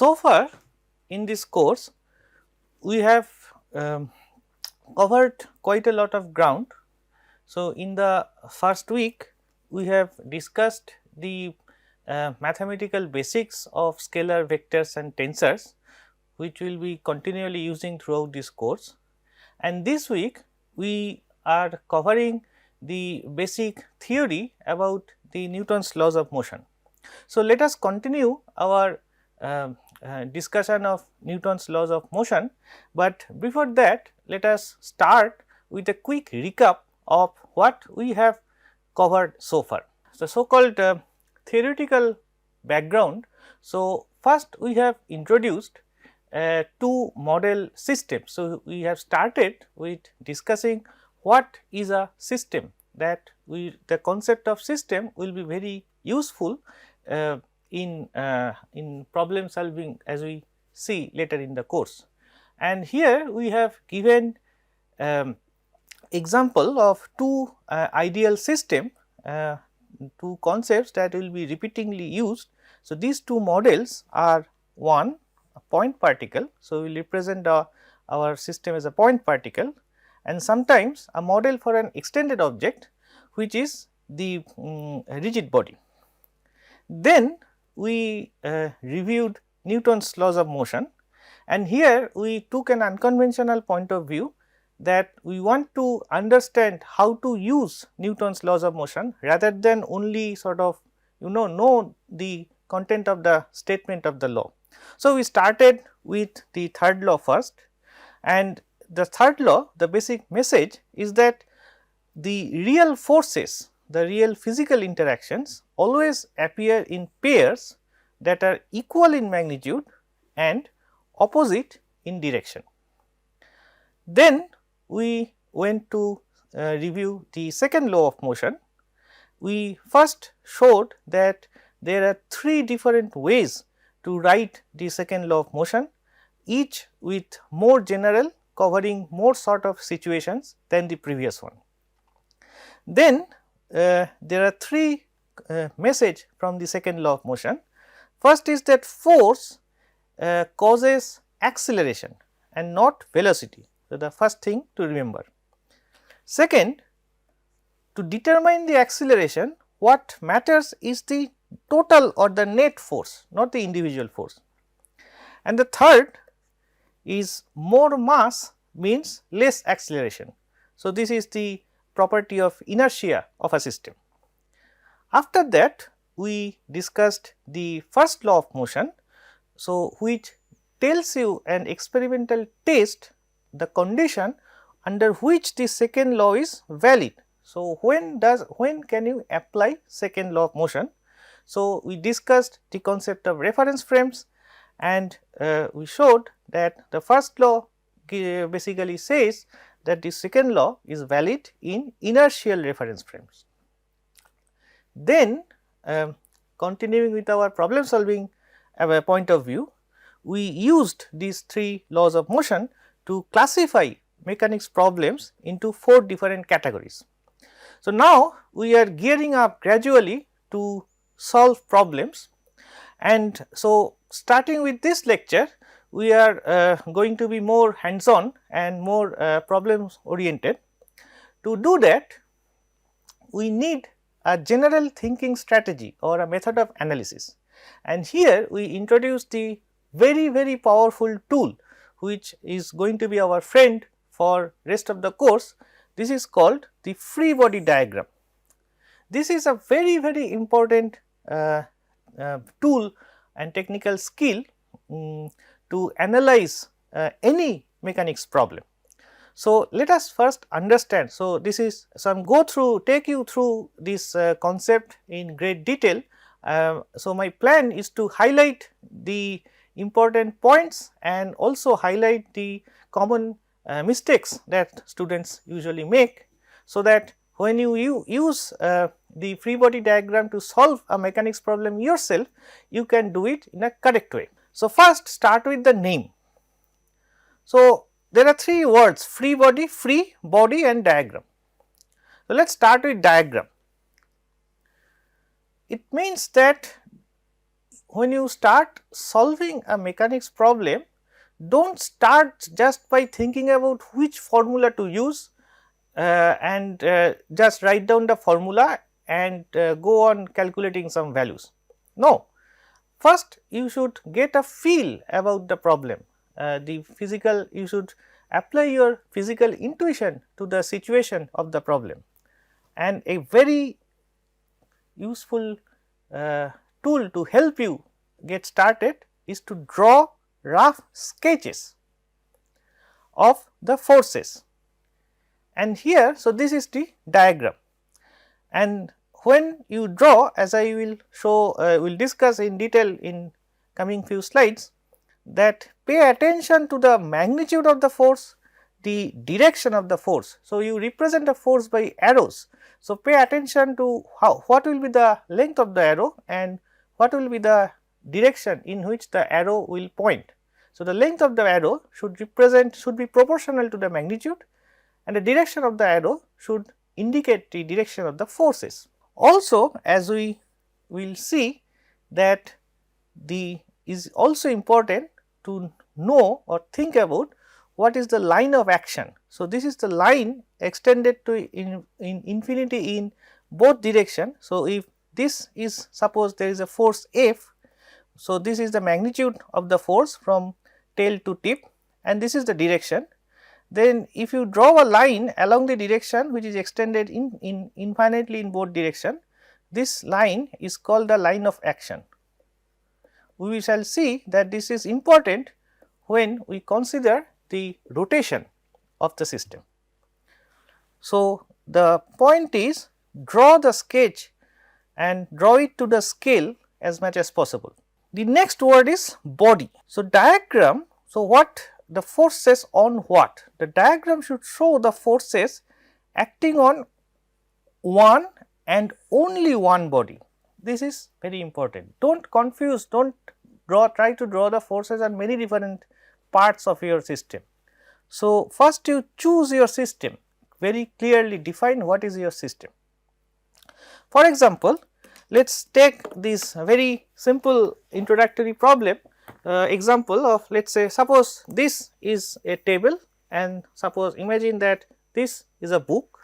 so far in this course we have covered quite a lot of ground. So, in the first week we have discussed the mathematical basics of scalar vectors and tensors, which we will be continually using throughout this course. And this week we are covering the basic theory about the Newton's laws of motion. So, let us continue our discussion of Newton's laws of motion, but before that let us start with a quick recap of what we have covered so far. The so called theoretical background. So, first we have introduced two model systems. So, we have started with discussing what is a system, that the concept of system will be very useful in problem solving, as we see later in the course. And here we have given example of two ideal system, two concepts that will be repeatedly used. So, these two models are one, a point particle. So, we will represent our system as a point particle, and sometimes a model for an extended object, which is the rigid body. Then we reviewed Newton's laws of motion, and here we took an unconventional point of view, that we want to understand how to use Newton's laws of motion rather than only sort of know the content of the statement of the law. So, we started with the third law first, and the third law, the basic message is that the real forces, the real physical interactions always appear in pairs that are equal in magnitude and opposite in direction. Then we went to review the second law of motion. We first showed that there are three different ways to write the second law of motion, each with more general, covering more sort of situations than the previous one. Then there are three message from the second law of motion. First is that force causes acceleration and not velocity. So, the first thing to remember. Second, to determine the acceleration, what matters is the total or the net force, not the individual force. And the third is more mass means less acceleration. So, this is the property of inertia of a system. After that, we discussed the first law of motion, so which tells you an experimental test, the condition under which the second law is valid. So, when can you apply second law of motion? So, we discussed the concept of reference frames, and we showed that the first law basically says that the second law is valid in inertial reference frames. Then continuing with our problem solving point of view, we used these three laws of motion to classify mechanics problems into 4 different categories. So, now we are gearing up gradually to solve problems, and so starting with this lecture we are going to be more hands on and more problems oriented. To do that, we need a general thinking strategy or a method of analysis, and here we introduce the very powerful tool which is going to be our friend for rest of the course. This is called the free body diagram. This is a very important tool and technical skill to analyze any mechanics problem. So, let us first understand. So, this is take you through this concept in great detail. So, my plan is to highlight the important points and also highlight the common mistakes that students usually make, so that when you use the free body diagram to solve a mechanics problem yourself, you can do it in a correct way. So, first start with the name. So, there are 3 words: free body and diagram. So, let us start with diagram. It means that when you start solving a mechanics problem, do not start just by thinking about which formula to use and just write down the formula and go on calculating some values. No, first you should get a feel about the problem, the physical, you should apply your physical intuition to the situation of the problem, and a very useful tool to help you get started is to draw rough sketches of the forces. And here, so this is the diagram, and when you draw, as I will show, will discuss in detail in coming few slides, that pay attention to the magnitude of the force, the direction of the force. So, you represent a force by arrows. So, pay attention to what will be the length of the arrow and what will be the direction in which the arrow will point. So, the length of the arrow should be proportional to the magnitude, and the direction of the arrow should indicate the direction of the forces. Also, as we will see, that is also important to know or think about what is the line of action. So, this is the line extended to in infinity in both direction. So, if this is, suppose there is a force F, so this is the magnitude of the force from tail to tip, and this is the direction. Then if you draw a line along the direction which is extended in infinitely in both direction, this line is called the line of action. We shall see that this is important when we consider the rotation of the system. So, the point is, draw the sketch and draw it to the scale as much as possible. The next word is body. So, diagram, so what the forces on what? The diagram should show the forces acting on one and only one body. This is very important. Do not confuse, do not try to draw the forces on many different parts of your system. So, first you choose your system, very clearly define what is your system. For example, let us take this very simple introductory problem. Example of, let us say, suppose this is a table, and suppose imagine that this is a book.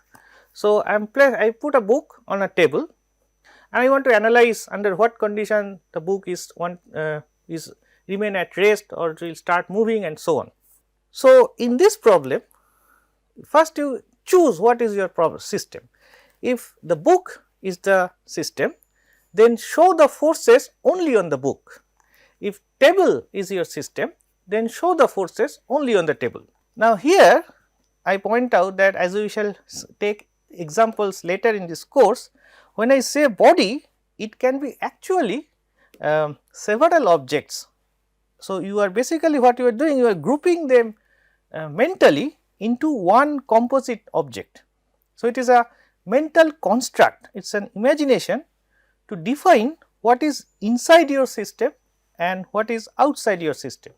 So, I put a book on a table, and I want to analyze under what condition the book is remain at rest or it will start moving and so on. So, in this problem, first you choose what is your problem system. If the book is the system, then show the forces only on the book. If table is your system, then show the forces only on the table. Now, here I point out that, as we shall take examples later in this course, when I say body, it can be actually several objects. So, you are basically what you are doing, you are grouping them mentally into one composite object. So, it is a mental construct, it is an imagination to define what is inside your system and what is outside your system.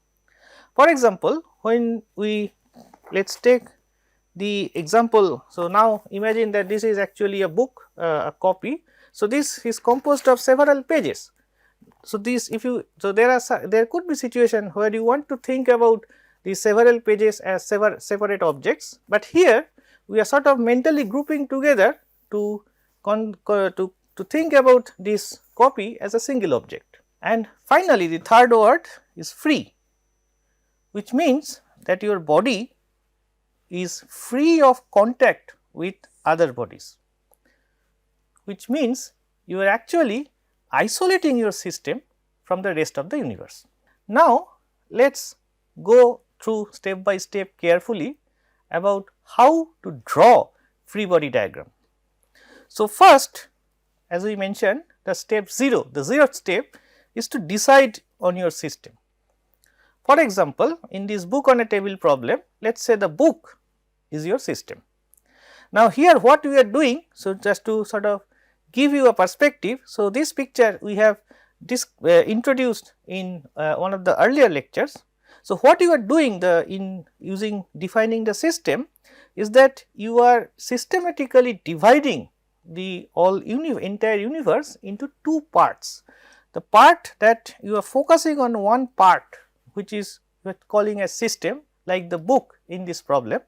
For example, when we let us take the example. So, now imagine that this is actually a book, a copy. So, this is composed of several pages. So, there could be situation where you want to think about the several pages as separate objects, but here we are sort of mentally grouping together to think about this copy as a single object. And finally, the third word is free, which means that your body is free of contact with other bodies, which means you are actually isolating your system from the rest of the universe. Now, let us go through step by step carefully about how to draw free body diagram. So, first, as we mentioned, the step 0, the 0th step is to decide on your system. For example, in this book on a table problem, let us say the book is your system. Now, here what we are doing, so just to sort of give you a perspective. So, this picture we have introduced in one of the earlier lectures. So, what you are doing in defining the system is that you are systematically dividing the entire universe into two parts. the part that you are focusing on one part, which is we are calling a system like the book in this problem,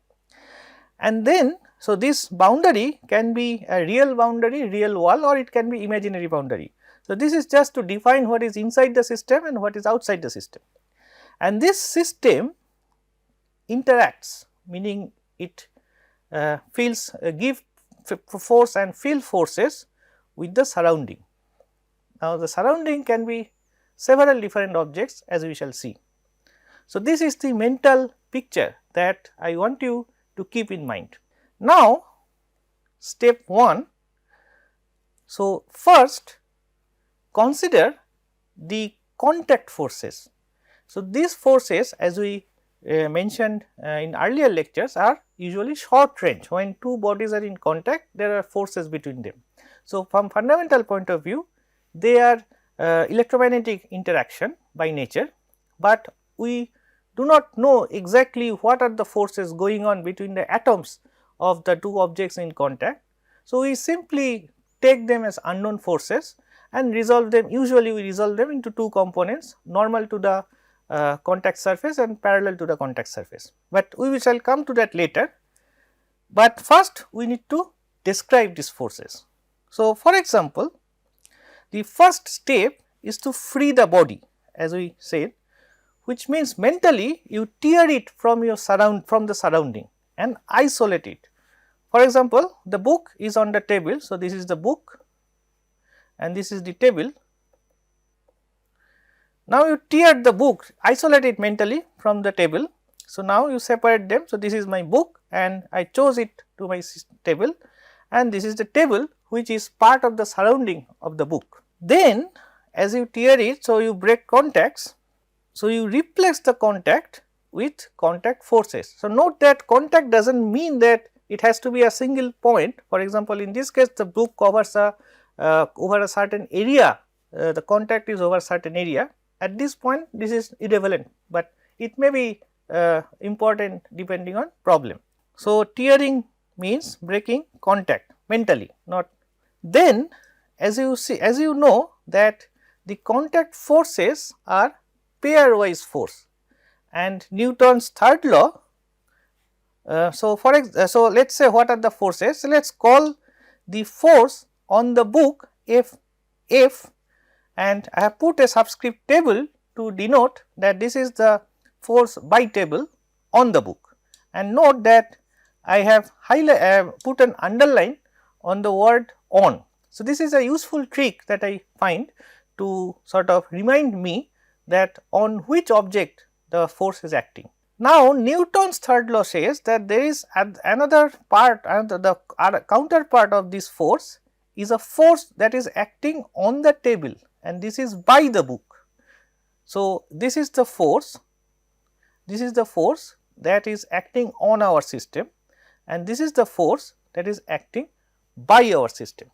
and then so this boundary can be a real boundary, real wall, or it can be imaginary boundary. So, this is just to define what is inside the system and what is outside the system, and this system interacts, meaning it give force and field forces with the surrounding. Now, the surrounding can be several different objects, as we shall see. So, this is the mental picture that I want you to keep in mind. Now, step 1. So, first consider the contact forces. So, these forces, as we mentioned in earlier lectures, are usually short range. When two bodies are in contact, there are forces between them. So, from fundamental point of view, they are electromagnetic interaction by nature, but we do not know exactly what are the forces going on between the atoms of the two objects in contact. So, we simply take them as unknown forces and resolve them. Usually, we resolve them into two components, normal to the contact surface and parallel to the contact surface, but we shall come to that later. But first we need to describe these forces. So, for example, the first step is to free the body, as we said, which means mentally you tear it from your from the surrounding and isolate it. For example, the book is on the table. So, this is the book and this is the table. Now, you tear the book, isolate it mentally from the table. So, now you separate them. So, this is my book and I chose it to my table, and this is the table which is part of the surrounding of the book. Then as you tear it, so you break contacts. So, you replace the contact with contact forces. So, note that contact does not mean that it has to be a single point. For example, in this case the book covers a over a certain area, the contact is over a certain area. At this point this is irrelevant, but it may be important depending on problem. So, tearing means breaking contact mentally, not. Then as you see, as you know that the contact forces are pairwise force, and Newton's third law. So, so let us say what are the forces. So, let us call the force on the book F, and I have put a subscript table to denote that this is the force by table on the book, and note that I have put an underline on the word on. So, this is a useful trick that I find to sort of remind me that on which object the force is acting. Now, Newton's third law says that there is another part, the counterpart of this force is a force that is acting on the table, and this is by the book. So, this is the force that is acting on our system, and this is the force that is acting by our system.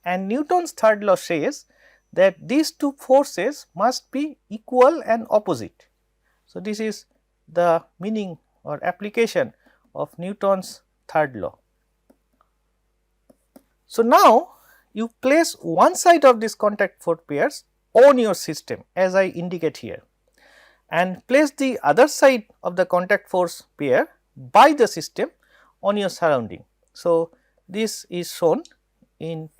And Newton's third law says that these two forces must be equal and opposite. So, this is the meaning or application of Newton's third law. So, now you place one side of this contact force pairs on your system as I indicate here, and place the other side of the contact force pair by the system on your surrounding. So, this is shown in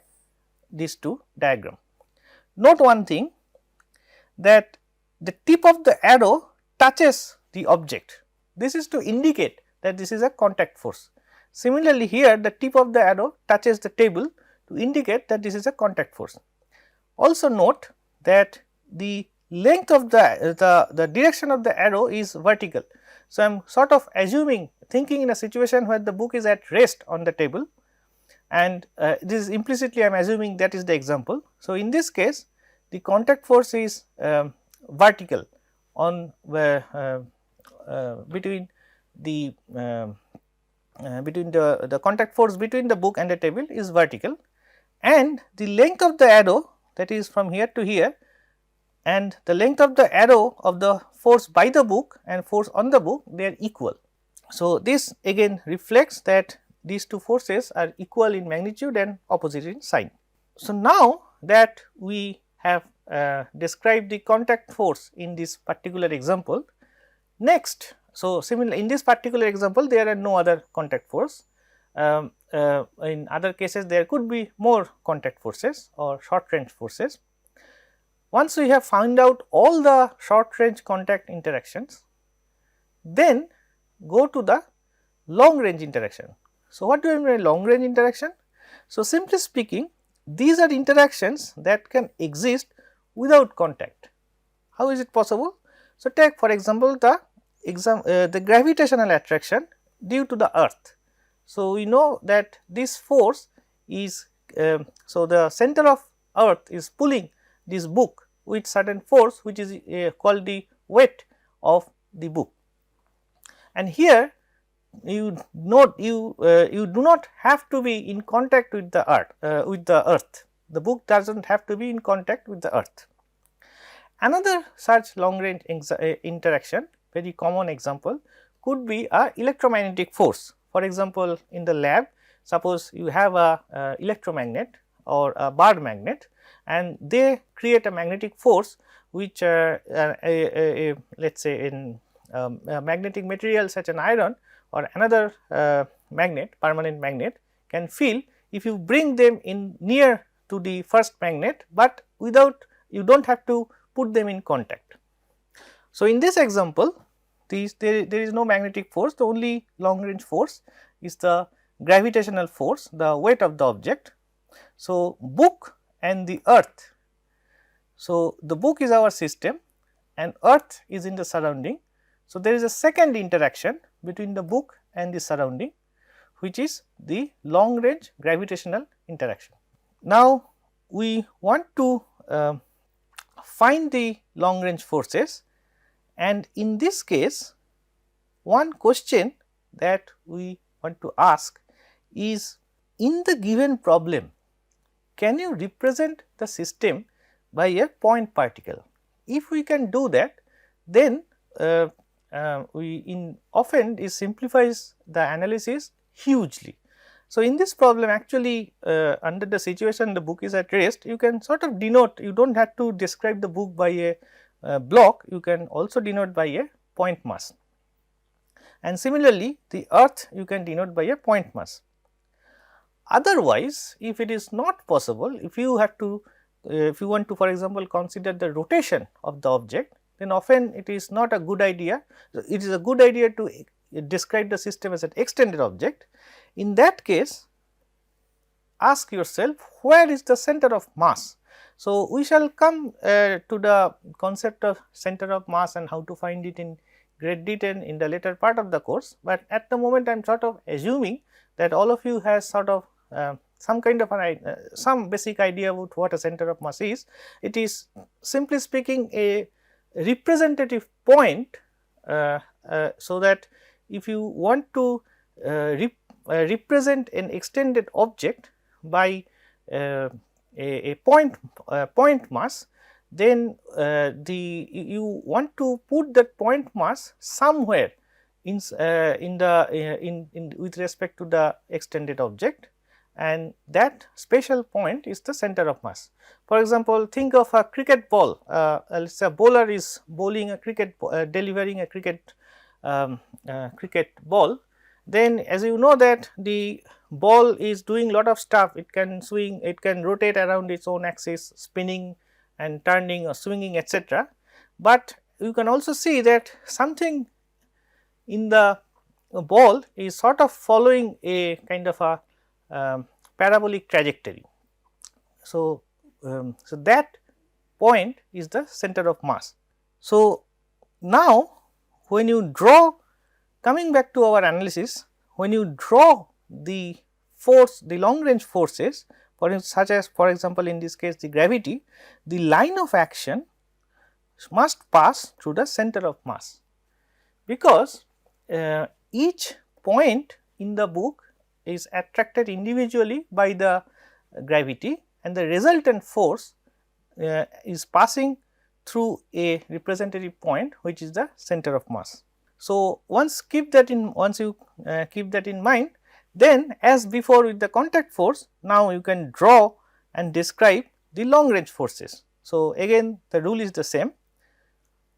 these two diagram. Note one thing, that the tip of the arrow touches the object. This is to indicate that this is a contact force. Similarly, here the tip of the arrow touches the table to indicate that this is a contact force. Also note that the length of the direction of the arrow is vertical. So, I am sort of thinking in a situation where the book is at rest on the table, and this is implicitly I am assuming that is the example. So, in this case the contact force is vertical on between the contact force between the book and the table is vertical, and the length of the arrow, that is from here to here, and the length of the arrow of the force by the book and force on the book, they are equal. So, this again reflects that these two forces are equal in magnitude and opposite in sign. So, now that we have describe the contact force in this particular example. Next, so similar in this particular example there are no other contact force. In other cases there could be more contact forces or short range forces. Once we have found out all the short range contact interactions, then go to the long range interaction. So, what do I mean by long range interaction? So, simply speaking, these are interactions that can exist without contact. How is it possible? So, take for example, the gravitational attraction due to the earth. So, we know that this force is, so the center of earth is pulling this book with certain force which is called the weight of the book. And here you note you do not have to be in contact with the earth. The book does not have to be in contact with the earth. Another such long range interaction, very common example, could be a electromagnetic force. For example, in the lab, suppose you have a electromagnet or a bar magnet, and they create a magnetic force which let us say in a magnetic material such an iron or another magnet, permanent magnet, can feel if you bring them in near to the first magnet, but without, you do not have to put them in contact. So, in this example there is no magnetic force, the only long range force is the gravitational force, the weight of the object. So, book and the earth. So, the book is our system and earth is in the surrounding. So, there is a second interaction between the book and the surrounding, which is the long range gravitational interaction. Now, we want to find the long range forces, and in this case one question that we want to ask is, in the given problem, can you represent the system by a point particle? If we can do that, then often it simplifies the analysis hugely. So, in this problem actually under the situation the book is at rest, you can sort of denote, you do not have to describe the book by a block, you can also denote by a point mass, and similarly the earth you can denote by a point mass. Otherwise, if it is not possible, if you want to for example consider the rotation of the object, then often it is not a good idea. It is a good idea to describe the system as an extended object. In that case, ask yourself, where is the center of mass? So, we shall come to the concept of center of mass and how to find it in great detail in the later part of the course, but at the moment I am sort of assuming that all of you has sort of some kind of some basic idea about what a center of mass is. It is simply speaking a representative point, so that if you want to represent an extended object by a point mass, then you want to put that point mass somewhere with respect to the extended object, and that special point is the center of mass. For example, think of a cricket ball. Let us say a bowler is bowling a cricket, delivering a cricket ball. Then, as you know that the ball is doing lot of stuff, it can swing, it can rotate around its own axis, spinning and turning or swinging, etc. But you can also see that something in the ball is sort of following a kind of a parabolic trajectory. So, so that point is the center of mass. So, now when you draw, coming back to our analysis, when you draw the force, the long range forces, such as for example in this case the gravity, the line of action must pass through the center of mass, because each point in the book is attracted individually by the gravity, and the resultant force is passing through a representative point which is the center of mass. So, once you keep that in mind, then as before with the contact force, now you can draw and describe the long range forces. So, again the rule is the same.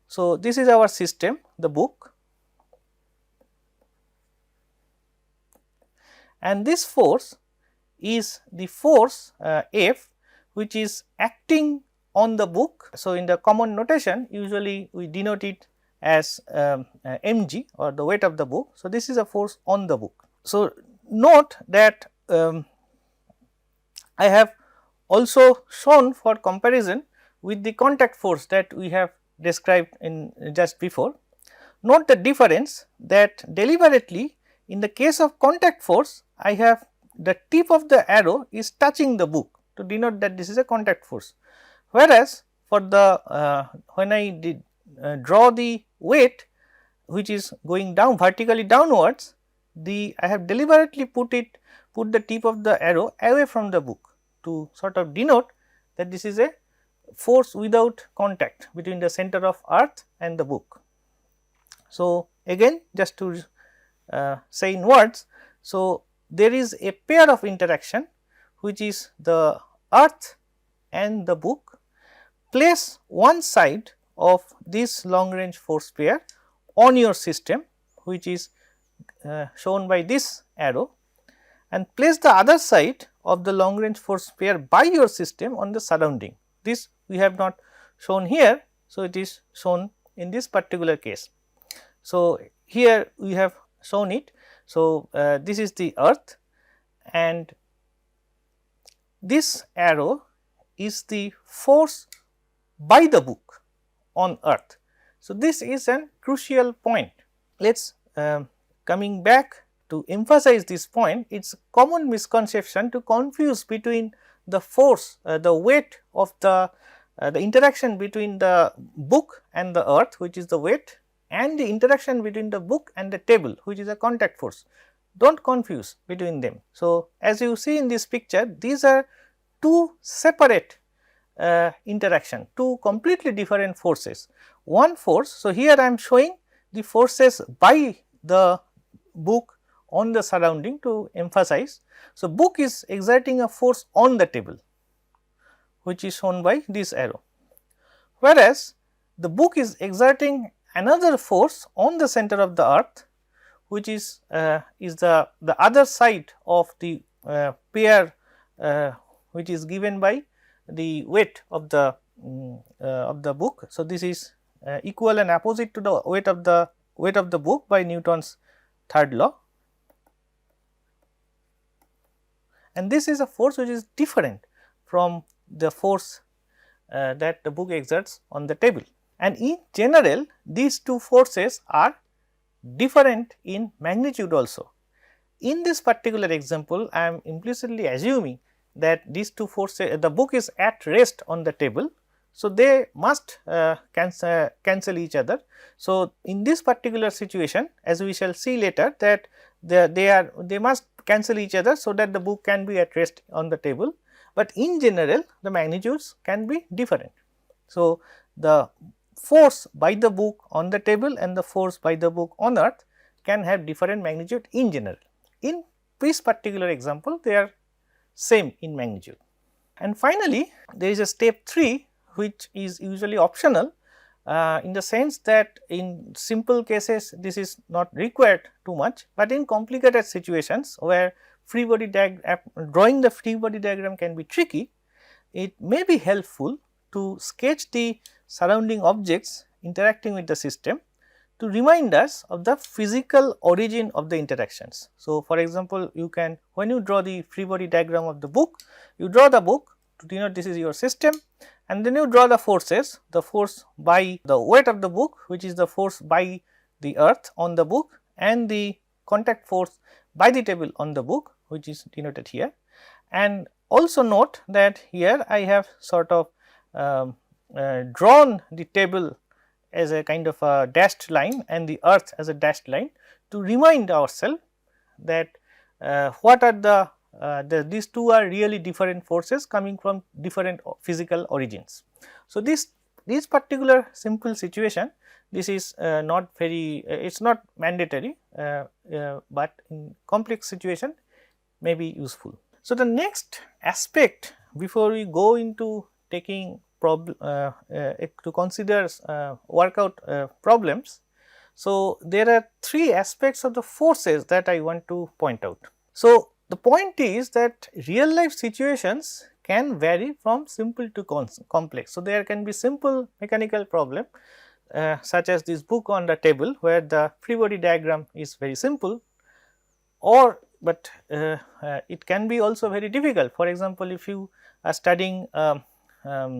So, this is our system, the book, and this force is the force F, which is acting on the book. So, in the common notation usually we denote it as mg, or the weight of the book. So, this is a force on the book. So, note that I have also shown for comparison with the contact force that we have described in just before. Note the difference, that deliberately in the case of contact force I have the tip of the arrow is touching the book to denote that this is a contact force, whereas for the when I did draw the weight which is going down vertically downwards, I have deliberately put the tip of the arrow away from the book to sort of denote that this is a force without contact between the center of earth and the book. So, again just to say in words, so there is a pair of interaction which is the earth and the book. Place one side of this long range force pair on your system, which is shown by this arrow, and place the other side of the long range force pair by your system on the surrounding. This we have not shown here. So, it is shown in this particular case. So, here we have shown it. So, this is the earth and this arrow is the force by the book on earth. So, this is a crucial point. Let us coming back to emphasize this point, it is a common misconception to confuse between the force, the weight of the interaction between the book and the earth, which is the weight, and the interaction between the book and the table, which is a contact force. Do not confuse between them. So, as you see in this picture, these are two separate interaction, two completely different forces. One force, so here I am showing the forces by the book on the surrounding to emphasize. So, book is exerting a force on the table, which is shown by this arrow, whereas the book is exerting another force on the center of the earth, which is the other side of the pair which is given by the weight of the book. So, this is equal and opposite to the weight of the book by Newton's third law, and this is a force which is different from the force that the book exerts on the table. And in general, these two forces are different in magnitude also. In this particular example, I am implicitly assuming that these two forces, the book is at rest on the table. So, they must cancel each other. So, in this particular situation, as we shall see later, that they must cancel each other, so that the book can be at rest on the table, but in general the magnitudes can be different. So, the force by the book on the table and the force by the book on earth can have different magnitude in general. In this particular example, they are same in magnitude. And finally, there is a step 3 which is usually optional, in the sense that in simple cases this is not required too much, but in complicated situations where free body drawing the free body diagram can be tricky, it may be helpful to sketch the surrounding objects interacting with the system to remind us of the physical origin of the interactions. So, for example, you can, when you draw the free body diagram of the book, you draw the book to denote this is your system, and then you draw the forces, the force by the weight of the book, which is the force by the earth on the book, and the contact force by the table on the book, which is denoted here. And also note that here I have sort of drawn the table as a kind of a dashed line and the earth as a dashed line to remind ourselves that what are these two are really different forces coming from different physical origins. So, this particular simple situation, this is not very, it is not mandatory, but in complex situation may be useful. So, the next aspect before we go into taking workout problems. So, there are three aspects of the forces that I want to point out. So, the point is that real life situations can vary from simple to complex. So, there can be simple mechanical problem such as this book on the table, where the free body diagram is very simple, or but it can be also very difficult. For example, if you are studying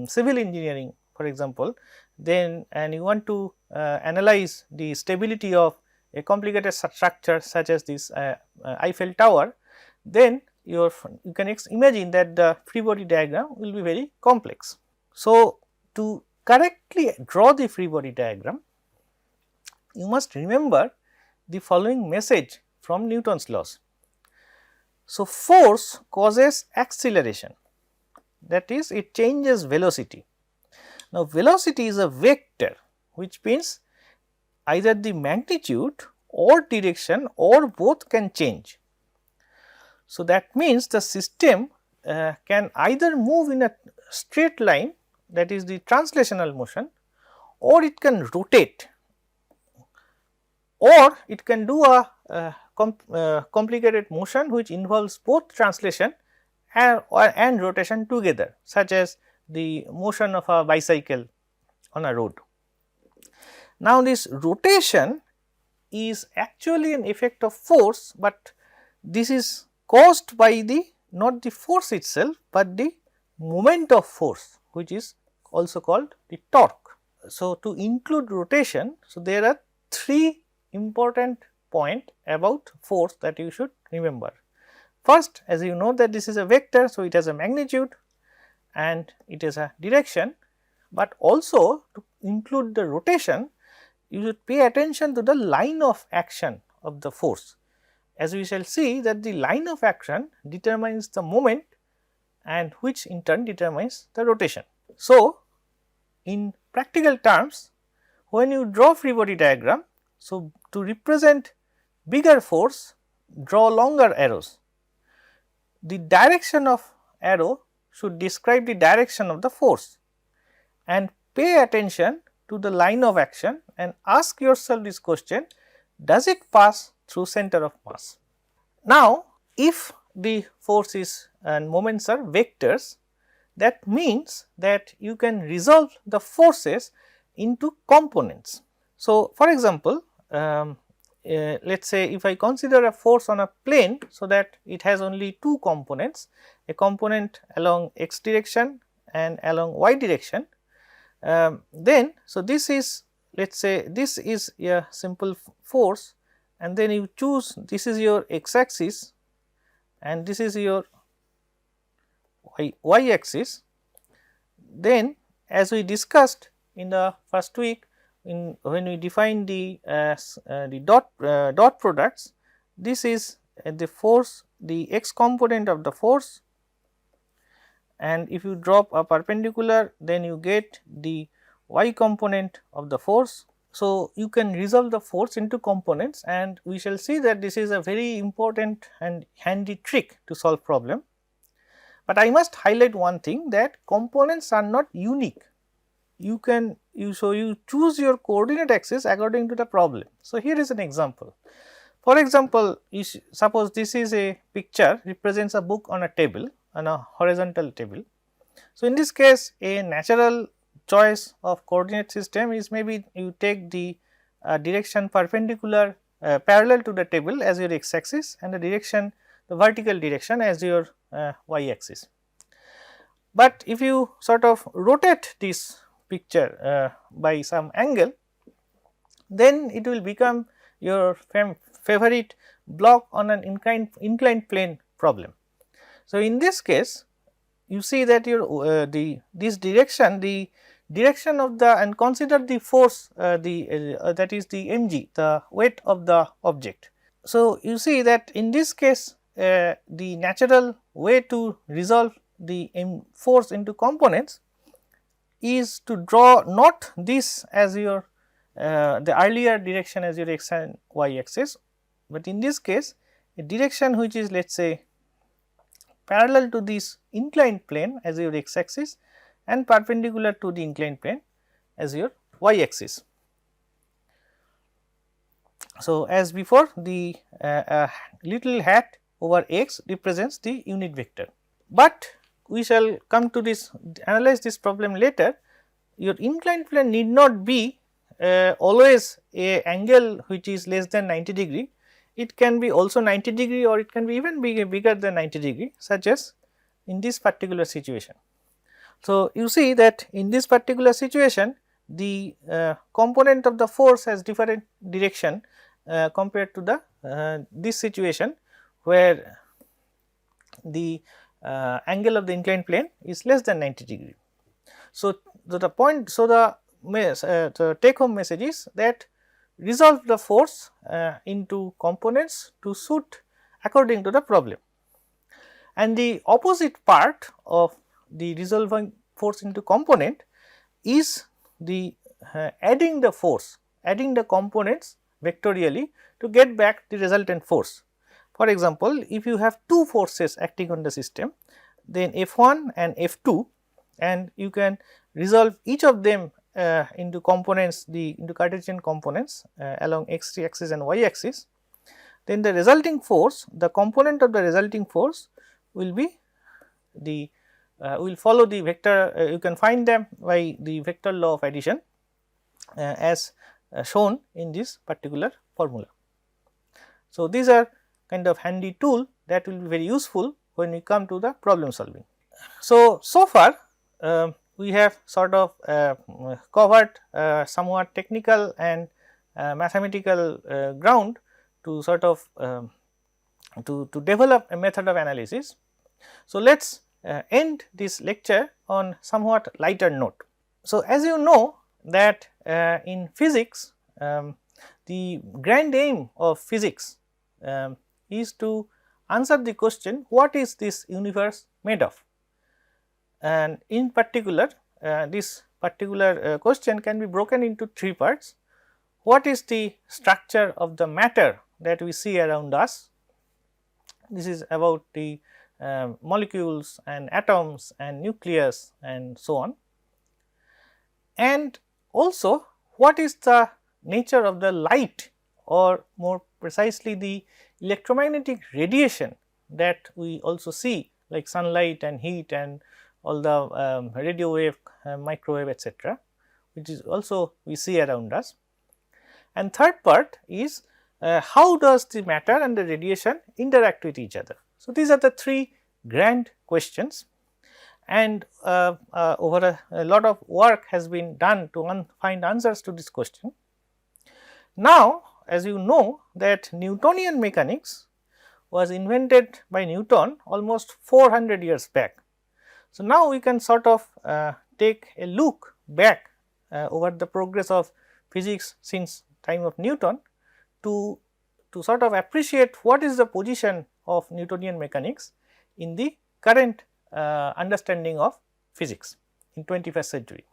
civil engineering, for example, then and you want to analyze the stability of a complicated structure such as this Eiffel Tower, then you can imagine that the free body diagram will be very complex. So, to correctly draw the free body diagram, you must remember the following message from Newton's laws. So, force causes acceleration, that is, it changes velocity. Now, velocity is a vector, which means either the magnitude or direction or both can change. So, that means the system can either move in a straight line, that is the translational motion, or it can rotate, or it can do a complicated motion which involves both translation and rotation together, such as the motion of a bicycle on a road. Now, this rotation is actually an effect of force, but this is caused by the not the force itself, but the moment of force, which is also called the torque. So, to include rotation, so there are three important points about force that you should remember. First, as you know that this is a vector, so it has a magnitude and it has a direction, but also to include the rotation, you should pay attention to the line of action of the force. As we shall see that the line of action determines the moment, and which in turn determines the rotation. So, in practical terms, when you draw free body diagram, so to represent bigger force, draw longer arrows. The direction of arrow should describe the direction of the force, and pay attention to the line of action and ask yourself this question: does it pass through center of mass? Now, if the force is and moments are vectors, that means that you can resolve the forces into components. So, for example, let us say if I consider a force on a plane, so that it has only two components, a component along x direction and along y direction, then so this is, let us say this is a simple force, and then you choose, this is your x axis and this is your y axis. Then as we discussed in the first week, when we define the dot products, this is the force, the x component of the force, and if you drop a perpendicular, then you get the y component of the force. So, you can resolve the force into components, and we shall see that this is a very important and handy trick to solve problem. But I must highlight one thing, that components are not unique. You choose your coordinate axis according to the problem. So, here is an example. For example, suppose this is a picture represents a book on a table, on a horizontal table. So, in this case, a natural choice of coordinate system is maybe you take the direction perpendicular parallel to the table as your x axis, and the direction, the vertical direction as your y axis. But if you sort of rotate this picture by some angle, then it will become your favorite block on an inclined plane problem. So, in this case, you see that your this direction, the direction of the, and consider the force, that is the mg, the weight of the object. So, you see that in this case, the natural way to resolve the force into components is to draw not this as your the earlier direction as your x and y axis, but in this case a direction which is, let us say, parallel to this inclined plane as your x axis, and perpendicular to the inclined plane as your y axis. So, as before, the little hat over x represents the unit vector, but we shall come to this analyze this problem later. Your inclined plane need not be always a angle which is less than 90 degree. It can be also 90 degree, or it can be even bigger than 90 degree, such as in this particular situation. So, you see that in this particular situation, the component of the force has different direction compared to the this situation, where the angle of the inclined plane is less than 90 degree. So, the take home message is that resolve the force into components to suit according to the problem, and the opposite part of the resolving force into component is the adding the force, adding the components vectorially to get back the resultant force. For example, if you have two forces acting on the system, then F1 and F2, and you can resolve each of them into components, into Cartesian components along x axis and y axis, then the resulting force, the component of the resulting force will be the will follow the vector, you can find them by the vector law of addition as shown in this particular formula. So, these are kind of handy tool that will be very useful when we come to the problem solving. So far we have sort of covered somewhat technical and mathematical ground to sort of to develop a method of analysis. So, let us end this lecture on somewhat lighter note. So, as you know that in physics, the grand aim of physics is to answer the question, what is this universe made of? And in particular, this particular question can be broken into three parts. What is the structure of the matter that we see around us? This is about the molecules and atoms and nucleus and so on. And also, what is the nature of the light, or more precisely the electromagnetic radiation that we also see, like sunlight and heat and all the radio wave, microwave, etc., which is also we see around us. And third part is how does the matter and the radiation interact with each other. So, these are the three grand questions, and over a lot of work has been done to find answers to this question. Now, as you know that Newtonian mechanics was invented by Newton almost 400 years back. So, now we can sort of take a look back over the progress of physics since time of Newton to sort of appreciate what is the position of Newtonian mechanics in the current understanding of physics in 21st century.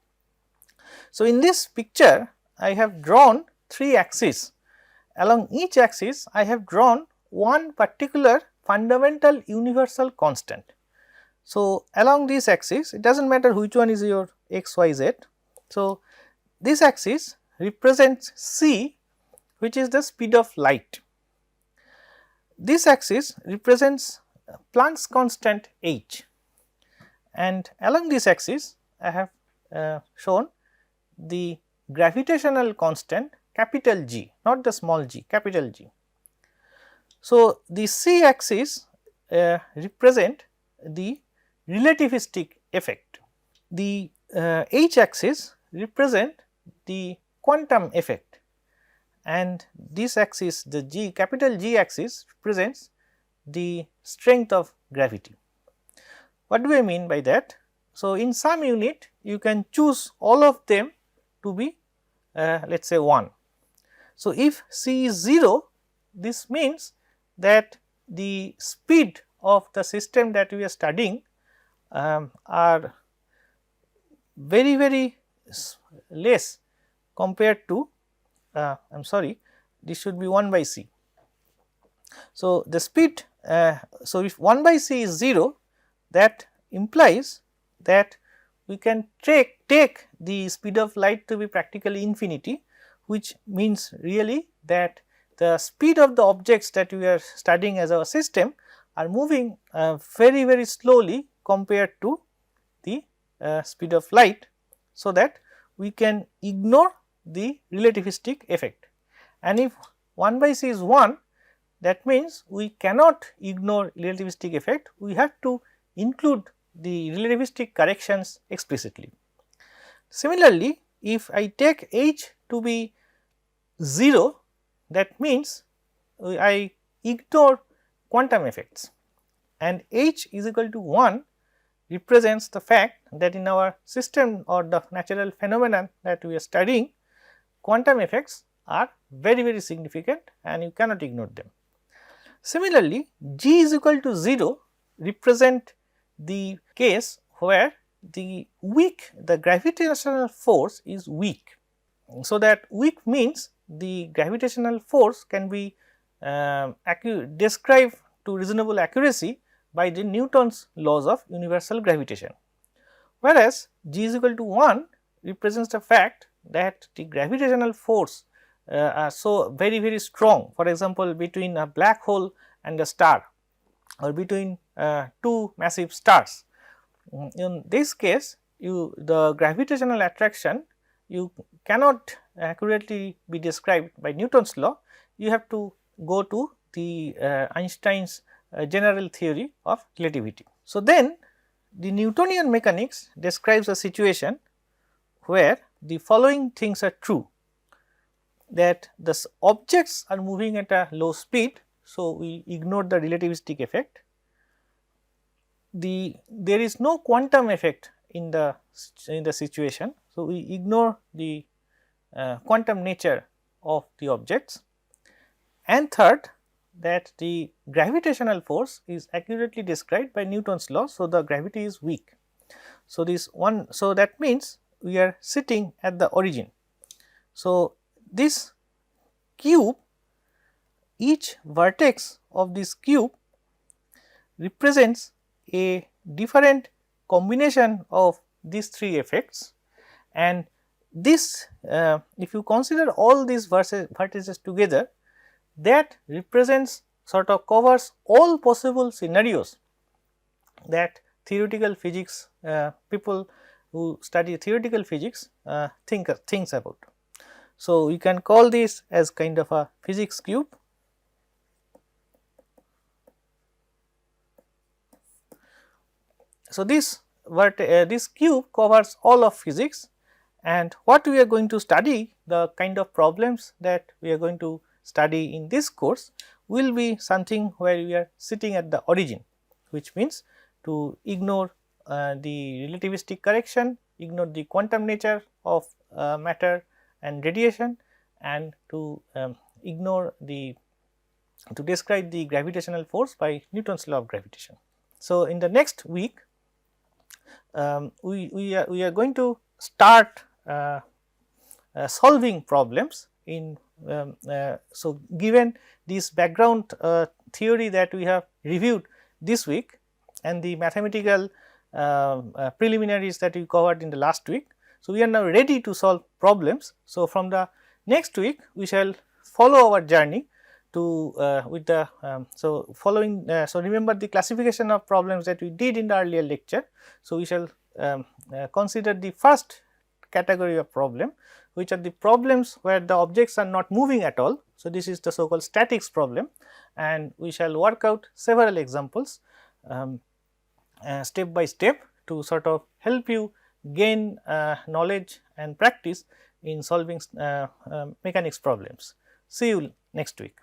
So, in this picture I have drawn three axes. Along each axis I have drawn one particular fundamental universal constant. So, along this axis, it does not matter which one is your x, y, z. So, this axis represents c, which is the speed of light. This axis represents Planck's constant h, and along this axis I have shown the gravitational constant capital G, not the small g, capital G. So, the c axis represent the relativistic effect. The h axis represent the quantum effect, and this axis, the G, capital G axis, represents the strength of gravity. What do I mean by that? So, in some unit you can choose all of them to be let us say 1. So, if c is 0, this means that the speed of the system that we are studying are very less compared to I am sorry, this should be 1 by c. So, the speed so if 1 by c is 0, that implies that we can take the speed of light to be practically infinity, which means really that the speed of the objects that we are studying as our system are moving very slowly compared to the speed of light, so that we can ignore the relativistic effect. And if 1 by c is 1, that means we cannot ignore relativistic effect, we have to include the relativistic corrections explicitly. Similarly, if I take h to be 0, that means I ignore quantum effects, and h is equal to 1 represents the fact that in our system or the natural phenomenon that we are studying, quantum effects are very significant and you cannot ignore them. Similarly, g is equal to 0 represent the case where the gravitational force is weak. So, that weak means the gravitational force can be described to reasonable accuracy by the Newton's laws of universal gravitation, whereas g is equal to 1 represents the fact that the gravitational force are so very strong. For example, between a black hole and a star, or between two massive stars. In this case, the gravitational attraction you cannot accurately be described by Newton's law. You have to go to the Einstein's general theory of relativity. So, then the Newtonian mechanics describes a situation where the following things are true, that the objects are moving at a low speed. So, we ignore the relativistic effect. There is no quantum effect in the situation. So, we ignore the quantum nature of the objects, and third, that the gravitational force is accurately described by Newton's law. So, the gravity is weak. So, so that means we are sitting at the origin. So, this cube, each vertex of this cube represents a different combination of these three effects, and this if you consider all these vertices together, that represents sort of covers all possible scenarios that theoretical physics people who study theoretical physics thinks about. So, you can call this as kind of a physics cube. So, this cube covers all of physics, and what we are going to study, the kind of problems that we are going to study in this course will be something where we are sitting at the origin, which means to ignore the relativistic correction, ignore the quantum nature of matter and radiation, and to describe the gravitational force by Newton's law of gravitation. So, in the next week we are going to start solving problems in so given this background theory that we have reviewed this week and the mathematical preliminaries that we covered in the last week. So, we are now ready to solve problems. So, from the next week we shall follow our journey to with the so remember the classification of problems that we did in the earlier lecture. So, we shall consider the first category of problem, which are the problems where the objects are not moving at all. So, this is the so called statics problem, and we shall work out several examples step by step to sort of help you gain knowledge and practice in solving mechanics problems. See you next week.